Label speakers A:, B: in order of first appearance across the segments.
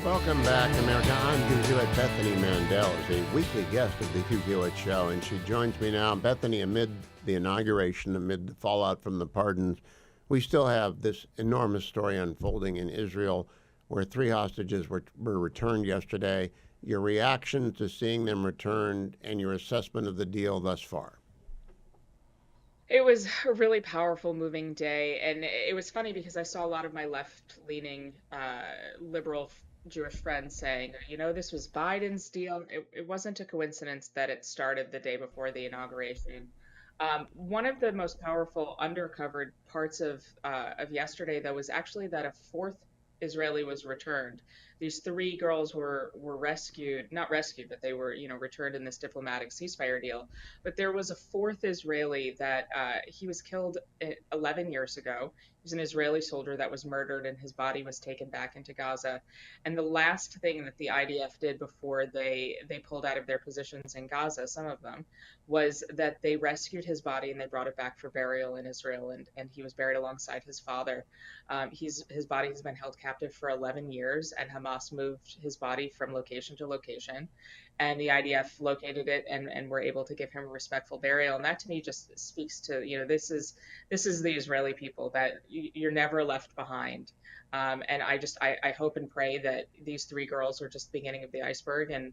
A: Welcome back, America. I'm Hugh Hewitt. Bethany Mandel is a weekly guest of the Hugh Hewitt Show, and she joins me now. Bethany, amid the inauguration, amid the fallout from the pardons, we still have this enormous story unfolding in Israel where three hostages were returned yesterday. Your reaction to seeing them returned and your assessment of the deal thus far?
B: It was a really powerful, moving day, and it was funny because I saw a lot of my left-leaning liberal Jewish friends saying, this was Biden's deal. It wasn't a coincidence that it started the day before the inauguration. One of the most powerful undercovered parts of yesterday, though, was actually that a fourth Israeli was returned. These three girls were rescued, not rescued, but they were, returned in this diplomatic ceasefire deal. But there was a fourth Israeli that he was killed 11 years ago. He was an Israeli soldier that was murdered, and his body was taken back into Gaza. And the last thing that the IDF did before they pulled out of their positions in Gaza, some of them, was that they rescued his body and they brought it back for burial in Israel, and he was buried alongside his father. His body has been held captive for 11 years, and Hamas moved his body from location to location, and the IDF located it and were able to give him a respectful burial. And that to me just speaks to, this is the Israeli people, that you're never left behind. And I hope and pray that these three girls are just the beginning of the iceberg, and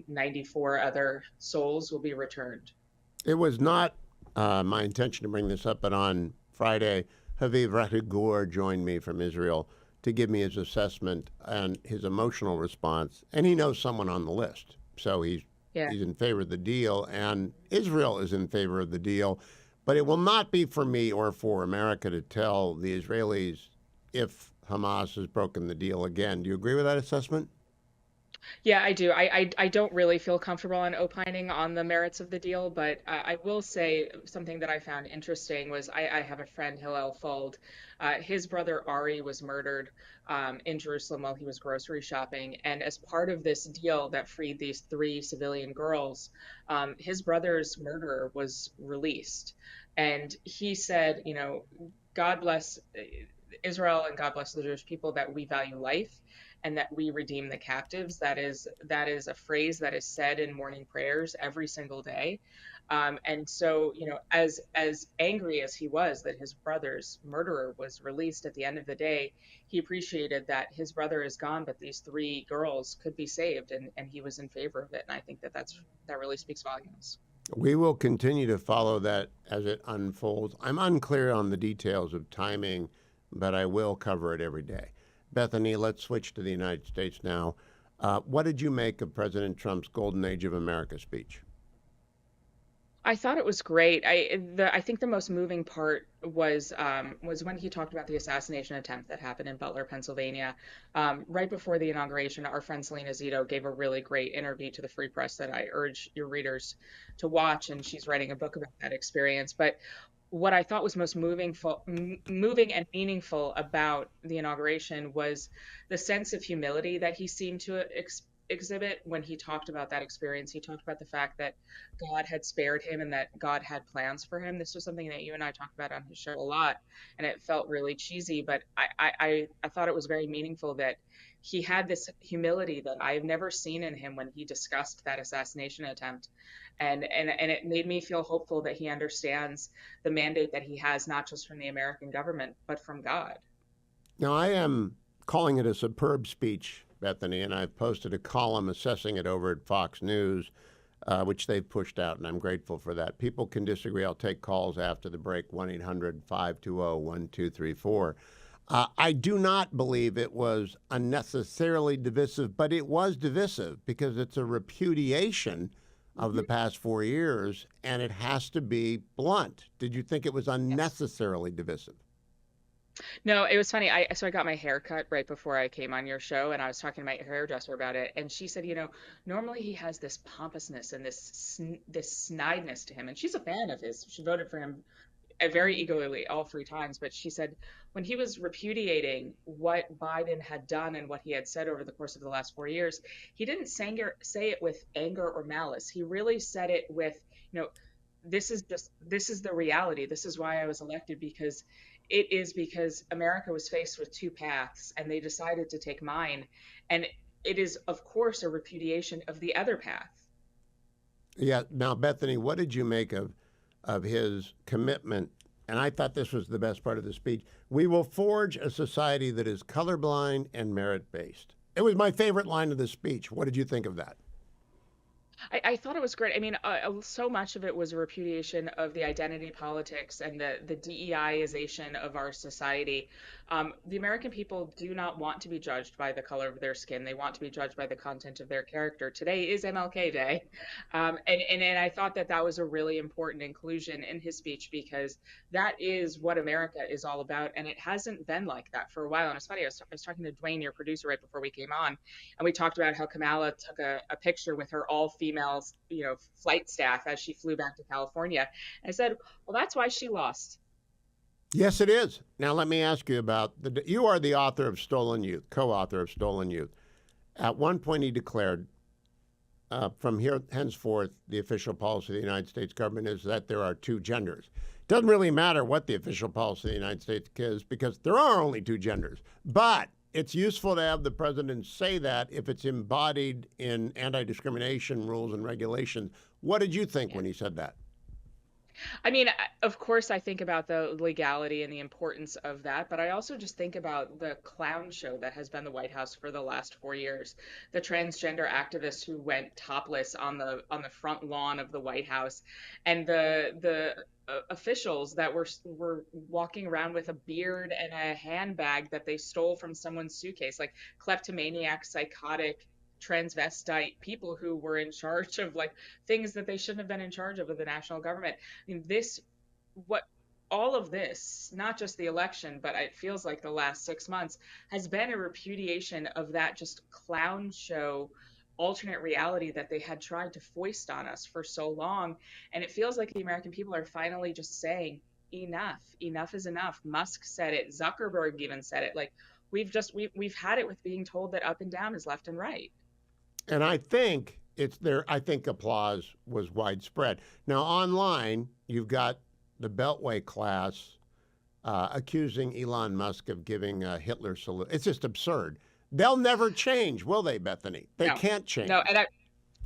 B: 94 other souls will be returned.
A: It was not my intention to bring this up, but on Friday, Haviv Rattigur joined me from Israel to give me his assessment and his emotional response. And he knows someone on the list. So
B: Yeah.
A: he's in favor of the deal, and Israel is in favor of the deal. But it will not be for me or for America to tell the Israelis if Hamas has broken the deal again. Do you agree with that assessment?
B: Yeah, I do. I don't really feel comfortable on opining on the merits of the deal, but I will say something that I found interesting was I have a friend, Hillel Fold. His brother Ari was murdered in Jerusalem while he was grocery shopping. And as part of this deal that freed these three civilian girls, his brother's murderer was released. And he said, God bless Israel and God bless the Jewish people, that we value life and that we redeem the captives. That is a phrase that is said in morning prayers every single day. And so, as angry as he was that his brother's murderer was released at the end of the day, he appreciated that his brother is gone, but these three girls could be saved, and he was in favor of it. And I think that really speaks volumes.
A: We will continue to follow that as it unfolds. I'm unclear on the details of timing, but I will cover it every day. Bethany, let's switch to the United States now. What did you make of President Trump's Golden Age of America speech?
B: I thought it was great. I think the most moving part was when he talked about the assassination attempt that happened in Butler, Pennsylvania. Right before the inauguration, our friend Selena Zito gave a really great interview to the Free Press that I urge your readers to watch, and she's writing a book about that experience. But what I thought was most moving and meaningful about the inauguration was the sense of humility that he seemed to exhibit when he talked about that experience. He talked about the fact that God had spared him and that God had plans for him. This was something that you and I talked about on his show a lot, and it felt really cheesy, but I thought it was very meaningful that he had this humility that I've never seen in him when he discussed that assassination attempt. And it made me feel hopeful that he understands the mandate that he has, not just from the American government, but from God.
A: Now, I am calling it a superb speech, Bethany, and I've posted a column assessing it over at Fox News, which they've pushed out, and I'm grateful for that. People can disagree. I'll take calls after the break, 1-800-520-1234. I do not believe it was unnecessarily divisive, but it was divisive because it's a repudiation of the past 4 years, and it has to be blunt. Did you think it was unnecessarily divisive?
B: No, it was funny. I got my hair cut right before I came on your show, and I was talking to my hairdresser about it, and she said, normally he has this pompousness and this snideness to him, and she's a fan of his. She voted for him very eagerly all three times, but she said when he was repudiating what Biden had done and what he had said over the course of the last 4 years, he didn't say it with anger or malice. He really said it with, this is the reality. This is why I was elected, because it is because America was faced with two paths and they decided to take mine. And it is, of course, a repudiation of the other path.
A: Yeah. Now, Bethany, what did you make of his commitment? And I thought this was the best part of the speech. We will forge a society that is colorblind and merit based. It was my favorite line of the speech. What did you think of that?
B: I thought it was great. I mean, so much of it was a repudiation of the identity politics and the DEIization of our society. The American people do not want to be judged by the color of their skin. They want to be judged by the content of their character. Today is MLK Day. And I thought that that was a really important inclusion in his speech because that is what America is all about. And it hasn't been like that for a while. And it's funny, I was talking to Dwayne, your producer, right before we came on, and we talked about how Kamala took a picture with her all female, flight staff as she flew back to California. And I said, well, that's why she lost.
A: Yes, it is. Now, let me ask you about you are the author of Stolen Youth, co author of Stolen Youth. At one point, he declared, from here henceforth, the official policy of the United States government is that there are two genders. It doesn't really matter what the official policy of the United States is because there are only two genders. But it's useful to have the president say that if it's embodied in anti-discrimination rules and regulations. What did you think when he said that?
B: I mean, of course, I think about the legality and the importance of that, but I also just think about the clown show that has been the White House for the last 4 years. The transgender activists who went topless on the front lawn of the White House, and the officials that were walking around with a beard and a handbag that they stole from someone's suitcase, like kleptomaniac, psychotic transvestite people who were in charge of like things that they shouldn't have been in charge of the national government. I mean, what all of this, not just the election, but it feels like the last 6 months has been a repudiation of that just clown show alternate reality that they had tried to foist on us for so long. And it feels like the American people are finally just saying enough is enough. Musk said it, Zuckerberg even said it. Like we've had it with being told that up and down is left and right.
A: And I think it's there. I think applause was widespread. Now, online, you've got the Beltway class accusing Elon Musk of giving a Hitler salute. It's just absurd. They'll never change, will they, Bethany? They
B: No,
A: can't change.
B: no, and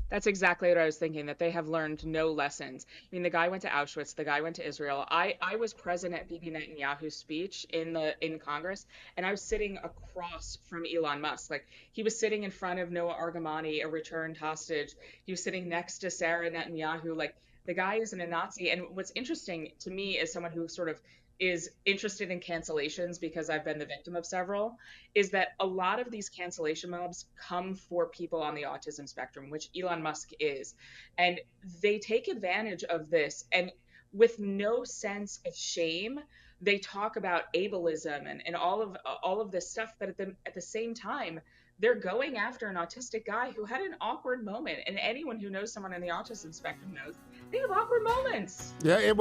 B: that's exactly what I was thinking, that they have learned no lessons. I mean, the guy went to Auschwitz, the guy went to Israel. I was present at Bibi Netanyahu's speech in Congress, and I was sitting across from Elon Musk. Like he was sitting in front of Noah Argamani, a returned hostage. He was sitting next to Sarah Netanyahu. Like the guy isn't a Nazi. And what's interesting to me as someone who sort of is interested in cancellations because I've been the victim of several, is that a lot of these cancellation mobs come for people on the autism spectrum, which Elon Musk is. And they take advantage of this and with no sense of shame, they talk about ableism and all of this stuff, but at the same time, they're going after an autistic guy who had an awkward moment. And anyone who knows someone on the autism spectrum knows they have awkward moments.
A: Yeah,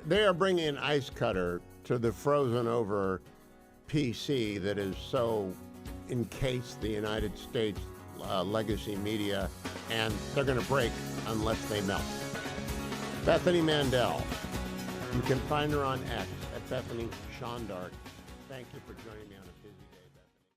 A: they are bringing an ice cutter to the frozen over PC that is so encased the United States legacy media, and they're going to break unless they melt. Bethany Mandel. You can find her on X at Bethany Shondart. Thank you for joining me on